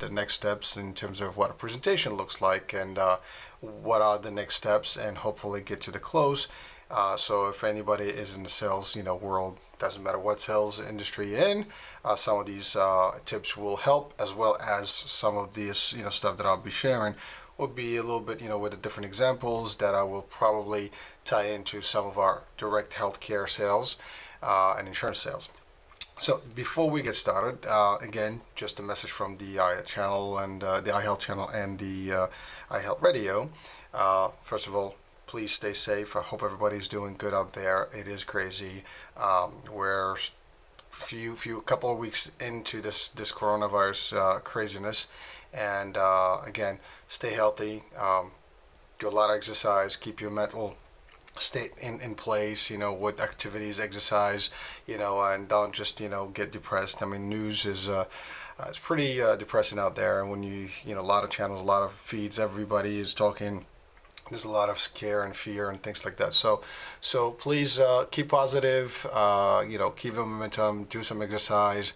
the next steps in terms of what a presentation looks like, and what are the next steps, and hopefully get to the close. So if anybody is in the sales, world, doesn't matter what sales industry you're in, some of these tips will help, as well as some of this, stuff that I'll be sharing will be a little bit, with the different examples that I will probably tie into some of our direct healthcare sales and insurance sales. So before we get started, again, just a message from the iHealth channel and the iHealth channel and the iHealth radio. First of all, please stay safe. I hope everybody's doing good out there. It is crazy. We're a couple of weeks into this coronavirus craziness, and again, stay healthy. Do a lot of exercise. Keep your mental state in place, with activities, exercise, and don't just, get depressed. I mean, news is, it's pretty depressing out there. And when a lot of channels, a lot of feeds, everybody is talking. There's a lot of scare and fear and things like that. So please keep positive, keep the momentum, do some exercise,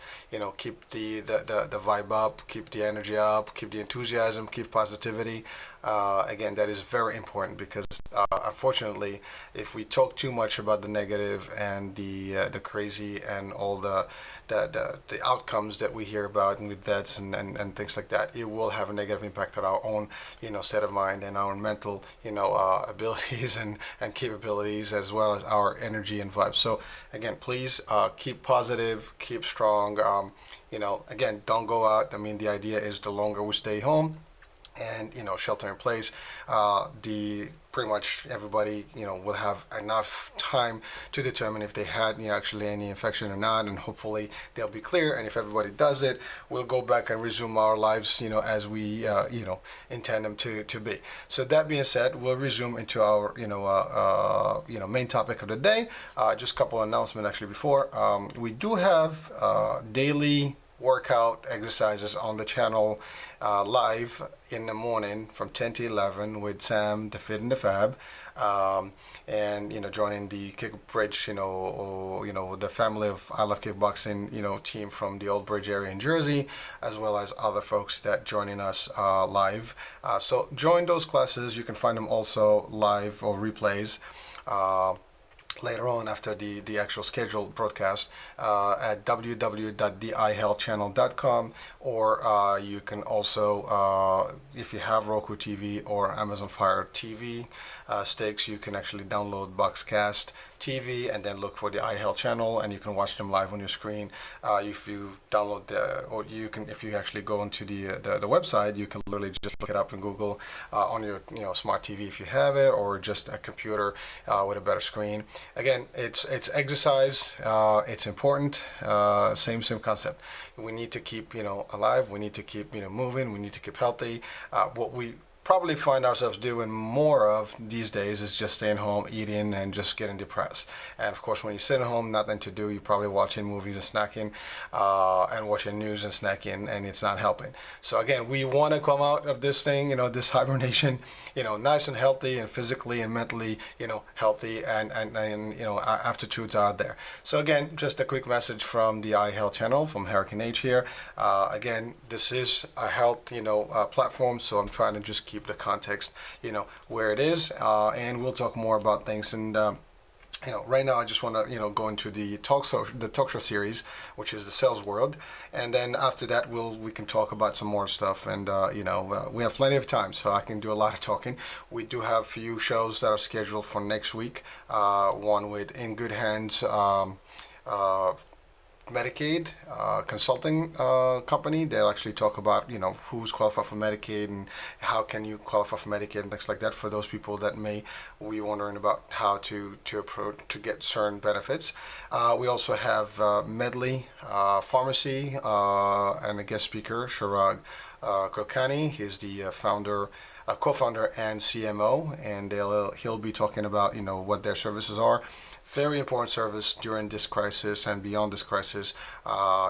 keep the vibe up, keep the energy up, keep the enthusiasm, keep positivity. Again, that is very important, because unfortunately, if we talk too much about the negative and the crazy and all the outcomes that we hear about with deaths and things like that, it will have a negative impact on our own, state of mind and our mental, abilities and capabilities, as well as our energy and vibes. So again, please keep positive, keep strong. Again, don't go out. I mean, the idea is the longer we stay home and shelter in place, the pretty much everybody will have enough time to determine if they had actually any infection or not, and hopefully they'll be clear. And if everybody does it, we'll go back and resume our lives as we intend them to be. So that being said, we'll resume into our main topic of the day. Just a couple of announcements actually before. We do have daily workout exercises on the channel live in the morning from 10 to 11 with Sam, the Fit and the Fab, and joining the Kick Bridge, the family of I Love Kickboxing, team from the Old Bridge area in Jersey, as well as other folks that joining us live. So join those classes. You can find them also live or replays later on after the actual scheduled broadcast at www.theihealthchannel.com, or you can also, if you have Roku TV or Amazon Fire TV sticks, you can actually download Boxcast TV and then look for the iHealth channel, and you can watch them live on your screen. If you download if you actually go into the website, you can literally just look it up in Google on your smart TV if you have it, or just a computer with a better screen. Again, it's exercise. It's important. Same concept. We need to keep alive. We need to keep moving. We need to keep healthy. What we probably find ourselves doing more of these days is just staying home, eating, and just getting depressed. And of course, when you sit at home, nothing to do, you're probably watching movies and snacking, and watching news and snacking, and it's not helping. So again, we want to come out of this thing, this hibernation, nice and healthy, and physically and mentally, healthy, and our aptitudes are there. So again, just a quick message from the iHealth channel, from Hurricane H here. Again, this is a health, platform, so I'm trying to just keep the context, where it is, and we'll talk more about things. And right now I just want to go into the talk show series, which is the sales world, and then after that we can talk about some more stuff. And we have plenty of time, so I can do a lot of talking. We do have a few shows that are scheduled for next week. One with In Good Hands Medicaid consulting company. They'll actually talk about who's qualified for Medicaid and how can you qualify for Medicaid and things like that, for those people that may be wondering about how to approach to get certain benefits. We also have Medley Pharmacy and a guest speaker, Shirag Kulkarni. He's the co-founder and CMO, and he'll be talking about what their services are. Very important service during this crisis and beyond this crisis.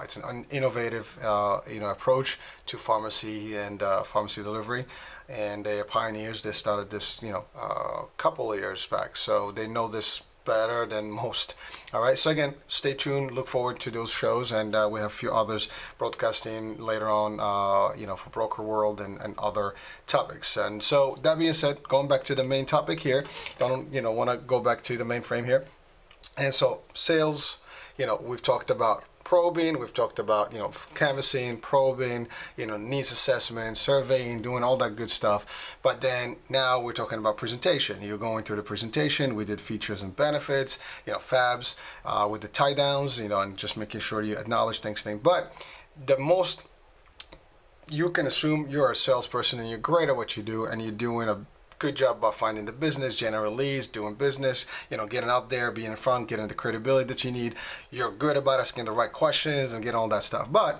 It's an innovative, approach to pharmacy and pharmacy delivery, and they are pioneers. They started this, a couple of years back, so they know this better than most. All right, so again, stay tuned, look forward to those shows, and we have a few others broadcasting later on, for Broker World and other topics. And so that being said, going back to the main topic here, don't want to go back to the main frame here. And so sales, we've talked about probing, we've talked about, canvassing, probing, needs assessment, surveying, doing all that good stuff. But then now we're talking about presentation. You're going through the presentation. We did features and benefits, fabs, with the tie downs, and just making sure you acknowledge things. But the most, you can assume you're a salesperson and you're great at what you do and you're doing a good job about finding the business, generating leads, doing business, getting out there, being in front, getting the credibility that you need. You're good about asking the right questions and getting all that stuff. But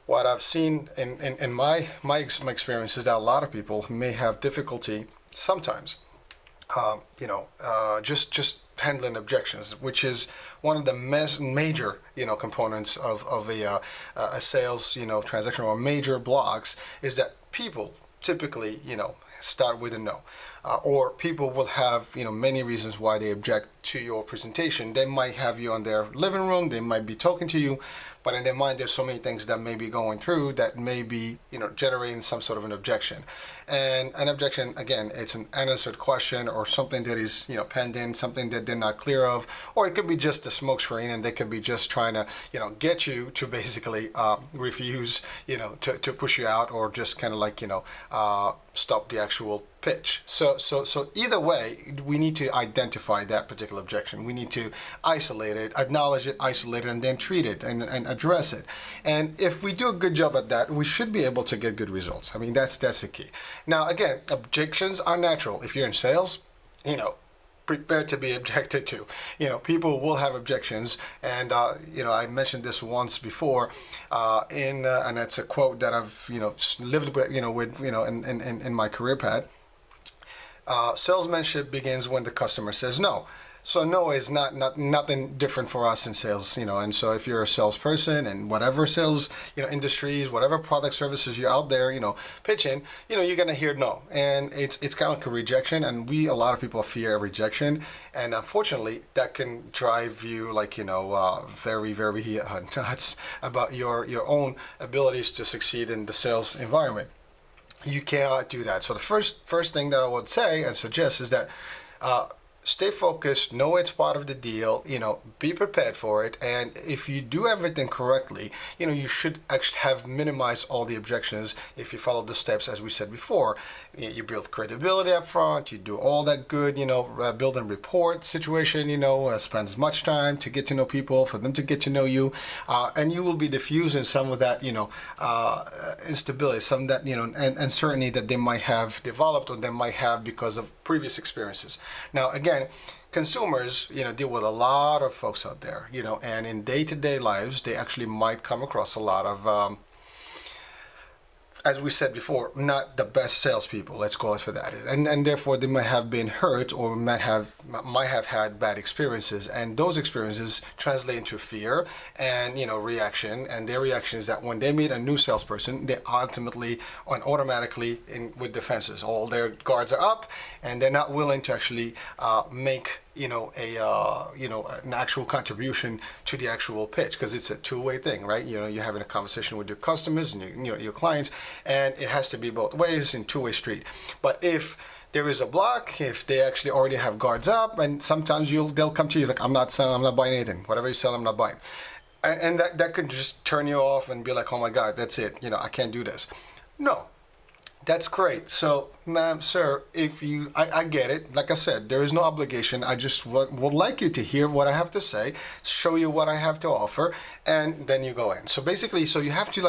what I've seen in my experience is that a lot of people may have difficulty sometimes, just handling objections, which is one of the major, components of a sales, transaction, or major blocks, is that people typically, start with a no. Or people will have, many reasons why they object to your presentation. They might have you in their living room, they might be talking to you, but in their mind there's so many things that may be going through that may be, generating some sort of an objection. And an objection, again, it's an unanswered question or something that is, pending, something that they're not clear of, or it could be just a smoke screen and they could be just trying to, get you to basically refuse, to push you out, or just kind of like, stop the actual pitch. So either way, we need to identify that particular objection. We need to isolate it, acknowledge it, isolate it, and then treat it and address it. And if we do a good job at that, we should be able to get good results. I mean, that's the key. Now, again, objections are natural. If you're in sales, prepare to be objected to. People will have objections, and I mentioned this once before, and it's a quote that I've lived with, in my career path. Salesmanship begins when the customer says no. So no is nothing different for us in sales, and so if you're a salesperson and whatever sales, industries, whatever product services you're out there, pitching, you're going to hear no. And it's kind of like a rejection, and a lot of people fear rejection. And unfortunately, that can drive you very, very nuts about your own abilities to succeed in the sales environment. You cannot do that. So the first thing that I would say and suggest is that, stay focused, know it's part of the deal, be prepared for it. And if you do everything correctly, you should actually have minimized all the objections if you follow the steps as we said before. You build credibility up front, you do all that good, build and report situation, spend as much time to get to know people, for them to get to know you, and you will be diffusing some of that, instability, some of that, and uncertainty that they might have developed or they might have because of previous experiences. Now, again, consumers, deal with a lot of folks out there, and in day-to-day lives, they actually might come across a lot of, as we said before, not the best salespeople. Let's call it for that, and therefore they might have been hurt or might have had bad experiences, and those experiences translate into fear and reaction. And their reaction is that when they meet a new salesperson, they ultimately and automatically with defenses. All their guards are up, and they're not willing to actually make an actual contribution to the actual pitch, because it's a two-way thing, right? You're having a conversation with your customers and your clients, and it has to be both ways in two-way street. But if there is a block, if they actually already have guards up, and sometimes they'll come to you like, I'm not selling, I'm not buying anything. Whatever you sell, I'm not buying. And that could just turn you off and be like, oh my God, that's it. I can't do this. No. That's great. So, ma'am, sir, I get it. Like I said, there is no obligation. I just would like you to hear what I have to say, show you what I have to offer, and then you go in. So basically, you have to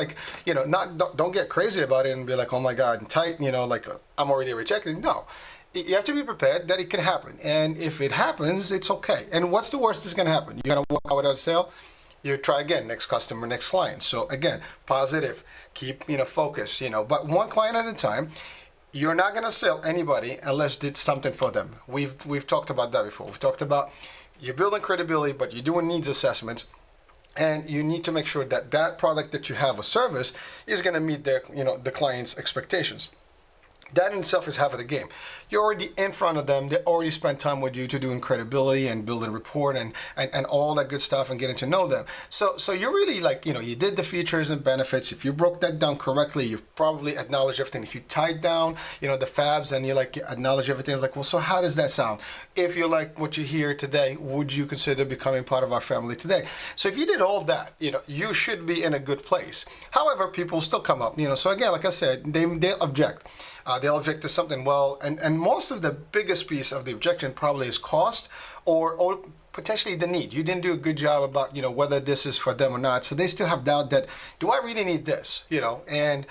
don't get crazy about it and be like, oh my God, tight, like I'm already rejected. No. You have to be prepared that it can happen. And if it happens, it's okay. And what's the worst that's going to happen? You're going to walk out without a sale? You try again, next customer, next client. So again, positive, keep, focus, but one client at a time. You're not going to sell anybody unless you did something for them. We've talked about that before. We've talked about you're building credibility, but you're doing needs assessments. And you need to make sure that product that you have or service is going to meet their, the client's expectations. That in itself is half of the game. You're already in front of them. They already spent time with you to doing credibility and building rapport and all that good stuff and getting to know them. So you're really like, you did the features and benefits. If you broke that down correctly, you probably acknowledge everything. If you tied down, the fabs and you like acknowledge everything, it's like, well, so how does that sound? If you like what you hear today, would you consider becoming part of our family today? So if you did all that, you should be in a good place. However, people still come up, so again, like I said, they'll object. They'll object to something. Well, and most of the biggest piece of the objection probably is cost or potentially the need. You didn't do a good job about, whether this is for them or not. So they still have doubt that, do I really need this? And,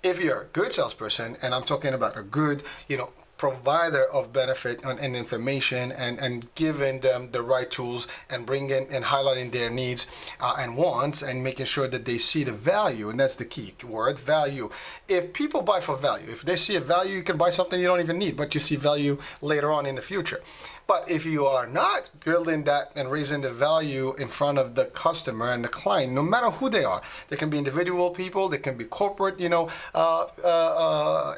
if you're a good salesperson, and I'm talking about a good, provider of benefit and information and giving them the right tools and bringing and highlighting their needs and wants and making sure that they see the value, and that's the key word, value. If people buy for value, if they see a value, you can buy something you don't even need, but you see value later on in the future. But if you are not building that and raising the value in front of the customer and the client, no matter who they are, they can be individual people, they can be corporate,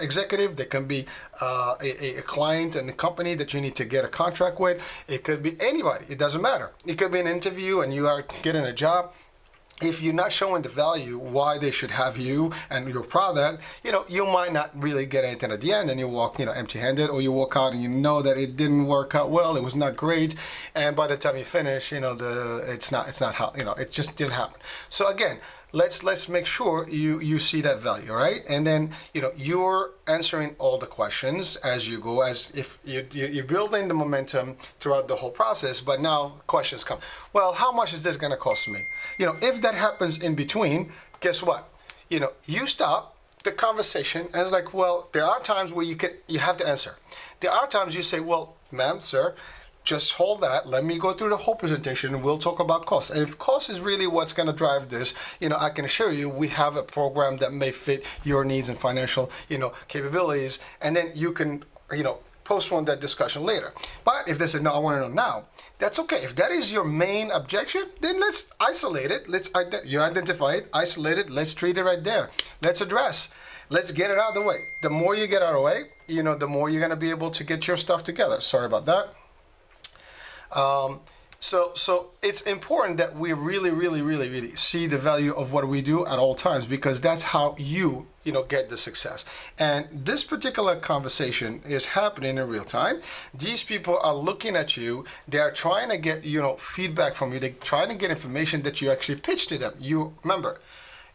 executive, they can be a client and a company that you need to get a contract with. It could be anybody. It doesn't matter. It could be an interview and you are getting a job. If you're not showing the value, why they should have you and your product, you might not really get anything at the end, and you walk, empty-handed, or you walk out and you know that it didn't work out well, it was not great, and by the time you finish, it's not how, it just didn't happen. So again, let's make sure you see that value, right? And then you're answering all the questions as you go, as if you're building the momentum throughout the whole process. But now questions come. Well, how much is this going to cost me? If that happens in between, guess what? You stop the conversation and it's like, well, there are times where you have to answer. There are times you say, well, ma'am, sir, just hold that. Let me go through the whole presentation and we'll talk about cost. And if cost is really what's going to drive this, I can assure you we have a program that may fit your needs and financial, capabilities. And then you can, postpone that discussion later. But if they say, no, I want to know now, that's okay. If that is your main objection, then let's isolate it. You identify it, isolate it. Let's treat it right there. Let's address. Let's get it out of the way. The more you get out of the way, the more you're going to be able to get your stuff together. Sorry about that. So it's important that we really, really, really, really see the value of what we do at all times, because that's how you get the success. And this particular conversation is happening in real time. These people are looking at you. They are trying to get, feedback from you. They're trying to get information that you actually pitch to them. You remember,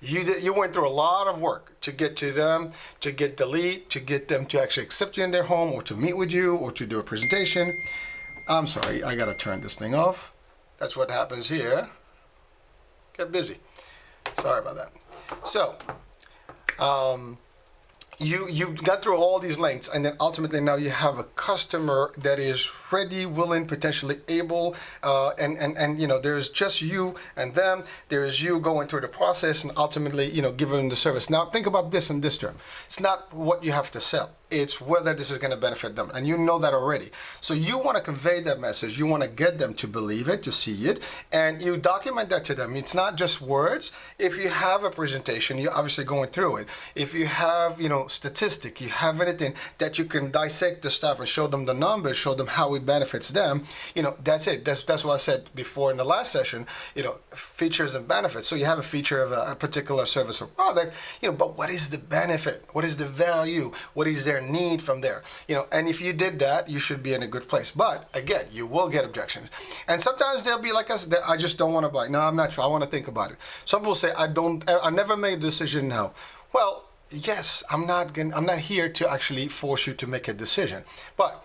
you went through a lot of work to get to them, to get the lead, to get them to actually accept you in their home or to meet with you or to do a presentation. I'm sorry, I gotta turn this thing off. That's what happens here. Get busy. Sorry about that. So, you've got through all these lengths, and then ultimately now you have a customer that is ready, willing, potentially able, and there's just you and them. There is you going through the process and ultimately giving them the service. Now think about this in this term. It's not what you have to sell. It's whether this is going to benefit them, and you know that already. So you want to convey that message. You want to get them to believe it, to see it, and you document that to them. It's not just words. If you have a presentation, you're obviously going through it. If you have, statistic, you have anything that you can dissect the stuff and show them the numbers, show them how it benefits them. That's it. That's what I said before in the last session. Features and benefits. So you have a feature of a particular service or product. But what is the benefit? What is the value? What is their need from there? And if you did that, you should be in a good place. But again, you will get objections, and sometimes they'll be like us. I just don't want to buy. No, I'm not sure. I want to think about it. Some people say, I never made a decision now. Well, yes, I'm not here to actually force you to make a decision, but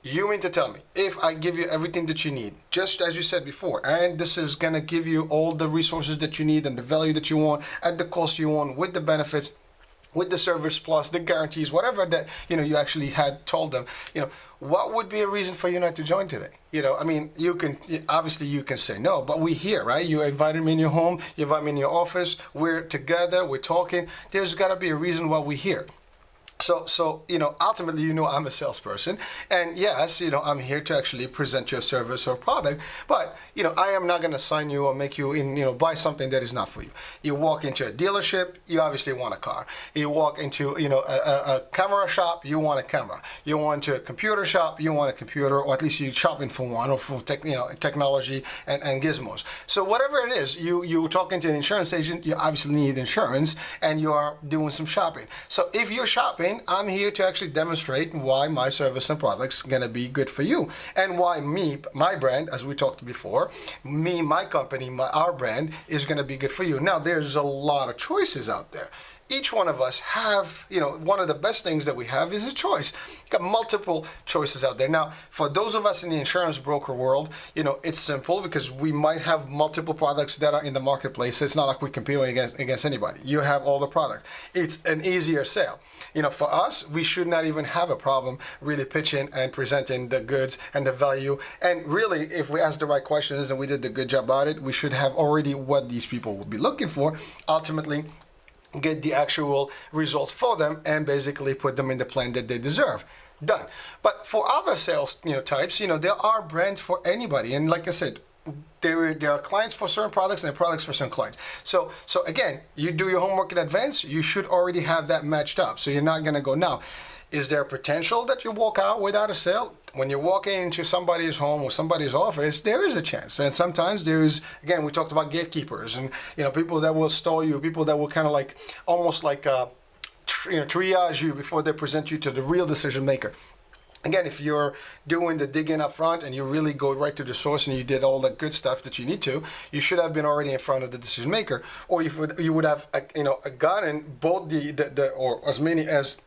you mean to tell me, if I give you everything that you need, just as you said before, and this is going to give you all the resources that you need and the value that you want at the cost you want, with the benefits, with the service plus the guarantees, whatever that you actually had told them, what would be a reason for you not to join today? You can say no, but we here, right? You invited me in your home, you invite me in your office, we're together, we're talking. There's got to be a reason why we're here. So, ultimately, I'm a salesperson, and yes, I'm here to actually present your service or product, but, I am not going to sign you or make you buy something that is not for you. You walk into a dealership, you obviously want a car. You walk into, a camera shop, you want a camera. You want to a computer shop, you want a computer, or at least you're shopping for one, or for technology and gizmos. So whatever it is, you're talking to an insurance agent, you obviously need insurance, and you are doing some shopping. So if you're shopping, I'm here to actually demonstrate why my service and products going to be good for you, and why my brand, as we talked before, my company, our brand is going to be good for you. Now, there's a lot of choices out there. Each one of us have, one of the best things that we have is a choice. Got multiple choices out there. Now, for those of us in the insurance broker world, it's simple because we might have multiple products that are in the marketplace. It's not like we're competing against anybody. You have all the product. It's an easier sale. For us, we should not even have a problem really pitching and presenting the goods and the value. And really, if we ask the right questions and we did the good job about it, we should have already what these people will be looking for. Ultimately, get the actual results for them and basically put them in the plan that they deserve. Done. But for other sales types, there are brands for anybody. And like I said, there are clients for certain products and products for certain clients. So again, you do your homework in advance, you should already have that matched up. So you're not going to go now. Is there potential that you walk out without a sale? When you're walking into somebody's home or somebody's office, there is a chance. And sometimes there is, again, we talked about gatekeepers and, people that will stall you, people that will kind of almost triage you before they present you to the real decision maker. Again, if you're doing the digging up front and you really go right to the source and you did all the good stuff that you need to, you should have been already in front of the decision maker, or you would have gotten both or as many as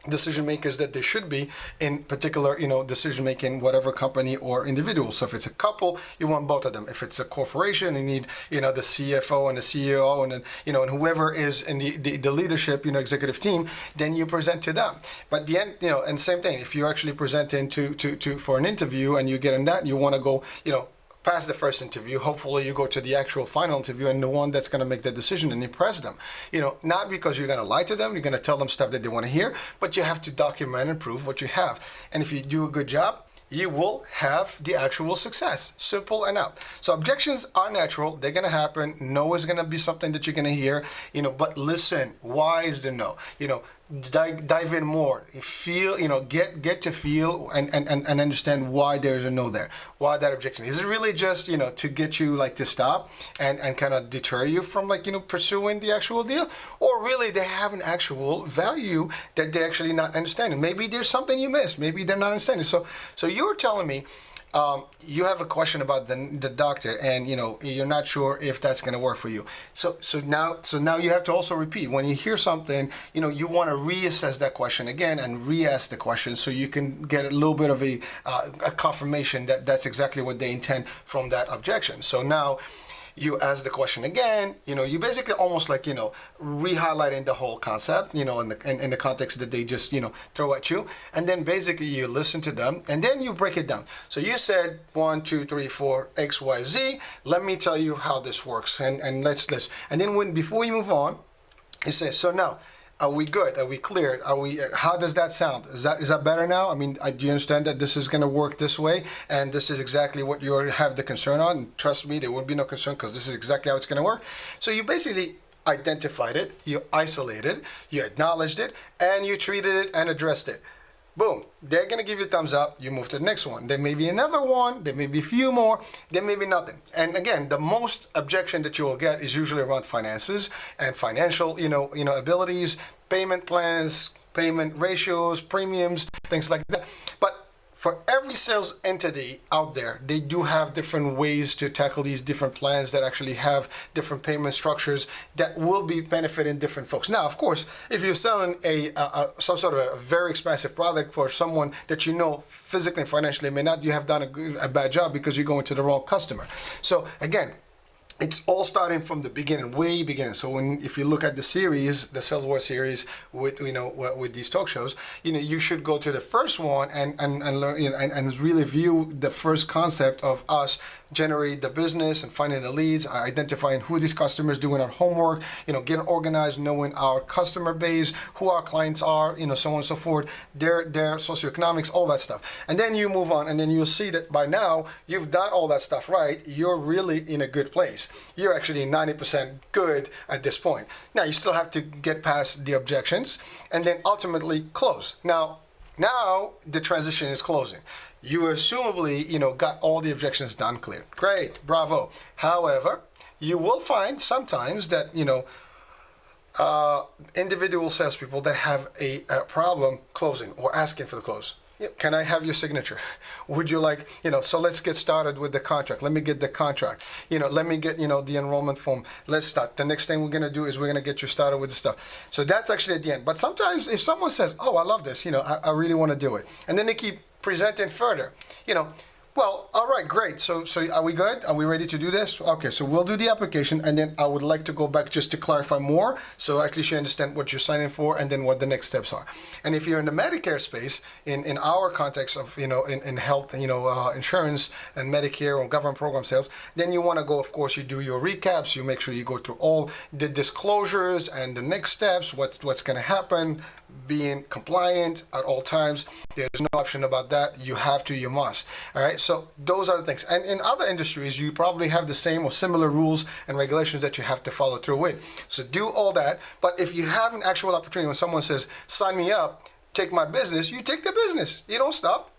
decision makers that they should be in particular, decision making, whatever company or individual. So if it's a couple, you want both of them. If it's a corporation, you need, the CFO and the CEO and then, and whoever is in the leadership, executive team, then you present to them. But the end, and same thing, if you're actually presenting to for an interview and you get in that, you want to go, past the first interview, hopefully you go to the actual final interview and the one that's going to make the decision and impress them. Not because you're going to lie to them, you're going to tell them stuff that they want to hear, but you have to document and prove what you have. And if you do a good job, you will have the actual success. Simple enough. So objections are natural. They're going to happen. No is going to be something that you're going to hear, but listen, why is the no? Dive in more. Feel, get to feel and understand why there's a no there. Why that objection? Is it really just, to get you to stop and kind of deter you from pursuing the actual deal? Or really they have an actual value that they're actually not understanding. Maybe there's something you missed. Maybe they're not understanding. So you're telling me you have a question about the doctor and you're not sure if that's going to work for you. So now you have to also repeat when you hear something, you want to reassess that question again and re-ask the question so you can get a little bit of a confirmation that that's exactly what they intend from that objection. So now you ask the question again, you basically almost re-highlighting the whole concept, in the context that they just, throw at you. And then basically you listen to them and then you break it down. So you said 1, 2, 3, 4, X, Y, Z. Let me tell you how this works. And let's. And then before you move on, you say, so now, are we good? Are we cleared? How does that sound? Is that better now? I mean, do you understand that this is going to work this way? And this is exactly what you have the concern on. And trust me, there won't be no concern because this is exactly how it's going to work. So you basically identified it, you isolated it, you acknowledged it, and you treated it and addressed it. Boom. They're going to give you a thumbs up. You move to the next one. There may be another one. There may be a few more. There may be nothing. And again, the most objection that you will get is usually around finances and financial, abilities, payment plans, payment ratios, premiums, things like that. But for every sales entity out there, they do have different ways to tackle these different plans that actually have different payment structures that will be benefiting different folks. Now, of course, if you're selling some sort of a very expensive product for someone that physically and financially may not, you have done a bad job because you're going to the wrong customer. So again, it's all starting from the beginning, way beginning. So if you look at the series, the Sales War series with with these talk shows, you should go to the first one and learn, and really view the first concept of us generate the business and finding the leads, identifying who these customers, doing our homework, getting organized, knowing our customer base, who our clients are, so on and so forth, their socioeconomics, all that stuff. And then you move on, and then you'll see that by now you've done all that stuff right. You're really in a good place. You're actually 90% good at this point. Now you still have to get past the objections and then ultimately close. Now the transition is closing. You assumably, got all the objections done clear. Great, bravo. However, you will find sometimes that, individual salespeople that have a problem closing or asking for the close. Can I have your signature? Would you like, so let's get started with the contract. Let me get the contract. Let me get, the enrollment form. Let's start. The next thing we're going to do is we're going to get you started with the stuff. So that's actually at the end. But sometimes if someone says, oh, I love this, I really want to do it. And then they keep presenting further, well, all right, great. So are we good? Are we ready to do this? Okay, so we'll do the application, and then I would like to go back just to clarify more, so at least you understand what you're signing for and then what the next steps are. And if you're in the Medicare space, in our context of, in health, insurance and Medicare or government program sales, then you want to go, of course, you do your recaps, you make sure you go through all the disclosures and the next steps, what's going to happen, being compliant at all times. There's no option about that. You have to, you must. All right, so those are the things. And in other industries, you probably have the same or similar rules and regulations that you have to follow through with. So do all that. But if you have an actual opportunity, when someone says, sign me up, take my business, you take the business. You don't stop.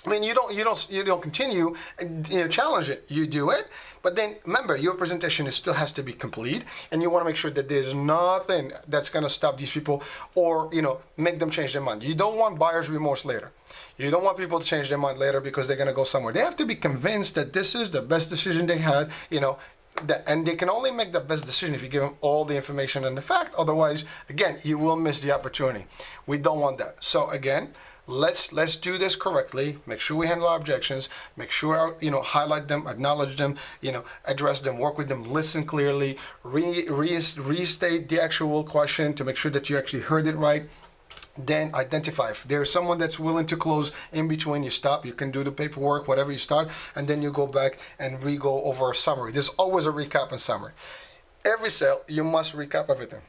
I mean, you don't continue and challenge it. You do it, but then remember, your presentation still has to be complete, and you want to make sure that there's nothing that's going to stop these people or make them change their mind. You don't want buyer's remorse later. You don't want people to change their mind later because they're going to go somewhere. They have to be convinced that this is the best decision they had. And they can only make the best decision if you give them all the information and the fact. Otherwise, again, you will miss the opportunity. We don't want that. So again, let's do this correctly. Make sure we handle our objections. Make sure highlight them, acknowledge them, address them, work with them, listen clearly, restate the actual question to make sure that you actually heard it right. Then identify if there's someone that's willing to close in between. You stop, you can do the paperwork, whatever you start, and then you go back and re-go over a summary. There's always a recap and summary. Every sale, you must recap everything.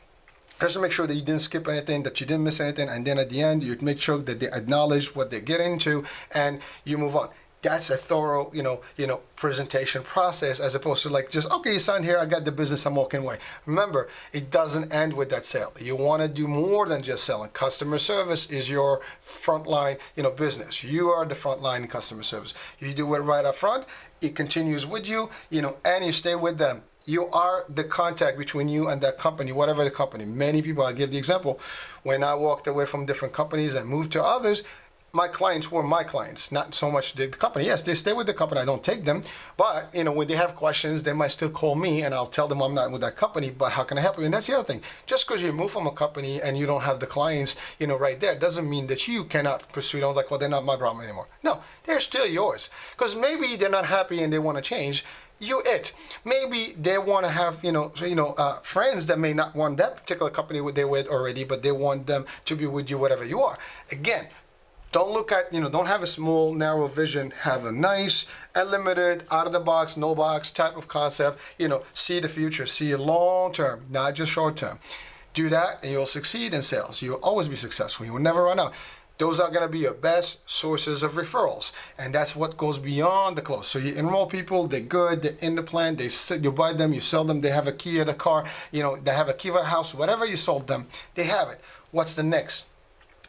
Just to make sure that you didn't skip anything, that you didn't miss anything, and then at the end, you make sure that they acknowledge what they're getting into, and you move on. That's a thorough, presentation process, as opposed to like just, okay, you signed here, I got the business, I'm walking away. Remember, it doesn't end with that sale. You want to do more than just selling. Customer service is your frontline, business. You are the frontline in customer service. You do it right up front. It continues with you, and you stay with them. You are the contact between you and that company, whatever the company. Many people, I give the example, when I walked away from different companies and moved to others, my clients were my clients, not so much the company. Yes, they stay with the company. I don't take them. But, when they have questions, they might still call me and I'll tell them I'm not with that company, but how can I help you? And that's the other thing. Just because you move from a company and you don't have the clients, right there, doesn't mean that you cannot pursue them. Like, well, they're not my problem anymore. No, they're still yours. Because maybe they're not happy and they want to change. Maybe they want to have, friends that may not want that particular company they're with already, but they want them to be with you, whatever you are. Again, don't look at, don't have a small, narrow vision. Have a nice, unlimited, out of the box, no box type of concept. See the future, see it long term, not just short term. Do that and you'll succeed in sales. You'll always be successful. You will never run out. Those are going to be your best sources of referrals. And that's what goes beyond the close. So you enroll people, they're good, they're in the plan, you buy them, you sell them, they have a key of the car, they have a key of the house, whatever you sold them, they have it. What's the next?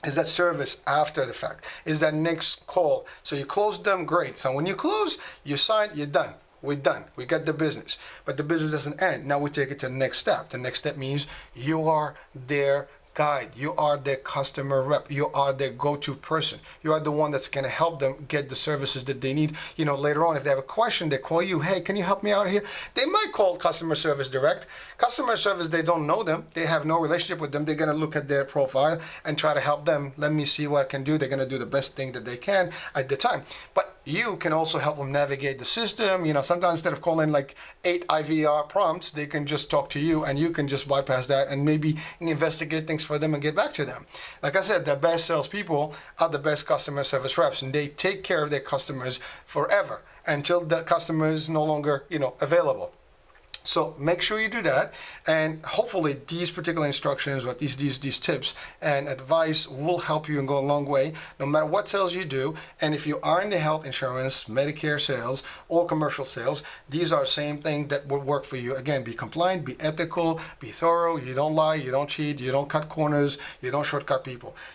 Is that service after the fact? Is that next call? So you close them, great. So when you close, you sign, you're done. We're done. We got the business. But the business doesn't end. Now we take it to the next step. The next step means you are their guide. You are their customer rep. You are their go-to person. You are the one that's going to help them get the services that they need. Later on, if they have a question, they call you. Hey, can you help me out here? They might call customer service direct. Customer service, they don't know them. They have no relationship with them. They're going to look at their profile and try to help them. Let me see what I can do. They're going to do the best thing that they can at the time. But you can also help them navigate the system. Sometimes instead of calling like 8 IVR prompts, they can just talk to you, and you can just bypass that and maybe investigate things for them and get back to them. Like I said, the best salespeople are the best customer service reps, and they take care of their customers forever until the customer is no longer, available. So make sure you do that, and hopefully these particular instructions or these tips and advice will help you and go a long way no matter what sales you do. And if you are in the health insurance, Medicare sales, or commercial sales, these are the same thing that would work for you. Again, be compliant, be ethical, be thorough, you don't lie, you don't cheat, you don't cut corners, you don't shortcut people.